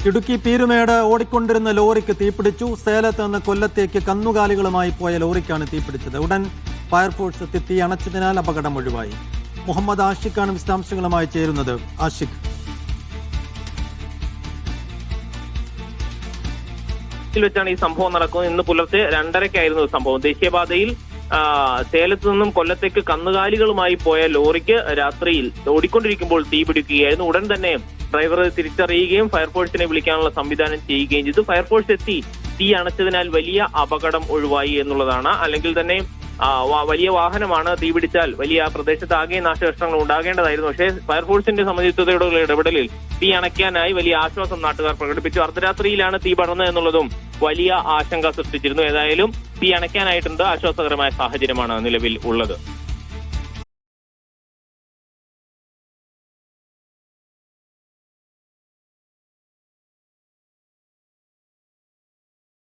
ഇടുക്കി പീരുമേട് ഓടിക്കൊണ്ടിരുന്ന ലോറിക്ക് തീപിടിച്ചു. സേലത്ത് നിന്ന് കൊല്ലത്തേക്ക് കന്നുകാലികളുമായി പോയ ലോറിക്കാണ് തീപിടിച്ചത്. ഉടൻ ഫയർഫോഴ്സ് എത്തി തീ അണച്ചതിനാൽ അപകടം ഒഴിവായി. മുഹമ്മദ് ആഷിഖാണ് വിശദാംശങ്ങളുമായി ചേരുന്നത്. ആഷിഖ്, വെച്ചാണ് ഈ സംഭവം നടക്കുന്നത്. ഇന്ന് പുലർച്ചെ 2:30-ക്കായിരുന്നു സംഭവം. ദേശീയപാതയിൽ സേലത്ത് നിന്നും കൊല്ലത്തേക്ക് കന്നുകാലികളുമായി പോയ ലോറിക്ക് രാത്രിയിൽ ഓടിക്കൊണ്ടിരിക്കുമ്പോൾ തീപിടിക്കുകയായിരുന്നു. ഉടൻ തന്നെ ഡ്രൈവർ തിരിച്ചറിയുകയും ഫയർഫോഴ്സിനെ വിളിക്കാനുള്ള സംവിധാനം ചെയ്യുകയും ചെയ്തു. ഫയർഫോഴ്സ് എത്തി തീ അണച്ചതിനാൽ വലിയ അപകടം ഒഴിവായി എന്നുള്ളതാണ്. അല്ലെങ്കിൽ തന്നെ വലിയ വാഹനമാണ്, തീപിടിച്ചാൽ വലിയ പ്രദേശത്ത് ആകെ നാശനഷ്ടങ്ങൾ ഉണ്ടാകേണ്ടതായിരുന്നു. പക്ഷേ ഫയർഫോഴ്സിന്റെ സമചിത്തതയോടുള്ള ഇടപെടലിൽ തീ അണയ്ക്കാനായി വലിയ ആശ്വാസം നാട്ടുകാർ പ്രകടിപ്പിച്ചു. അർദ്ധരാത്രിയിലാണ് തീ പടർന്നത് എന്നുള്ളതും വലിയ ആശങ്ക സൃഷ്ടിച്ചിരുന്നു. ഏതായാലും തീ അണയ്ക്കാനായിട്ടുണ്ട്. ആശ്വാസകരമായ സാഹചര്യമാണ് നിലവിൽ ഉള്ളത്.